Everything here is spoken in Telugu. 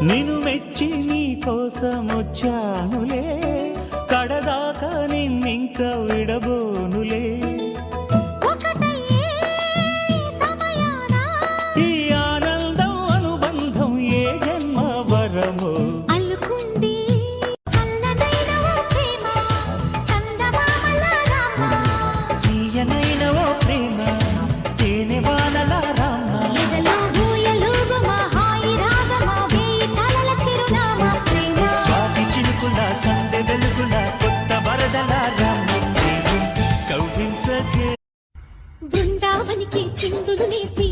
నిన్ను మెచ్చి నీ కోసం వచ్చానులే, కడదాకా నిన్నింక విడబోనులే. ఈ ఆనందం అనుబంధం ఏ జన్మ వరమో తీయనైన ఓ ప్రేమ తేనె వానల రామ. స్వాతి చినుకుల సందె వెలుగుల కొత్త వరదల రామ. కవ్వించకే బృందావనికి చిందులు నేర్పి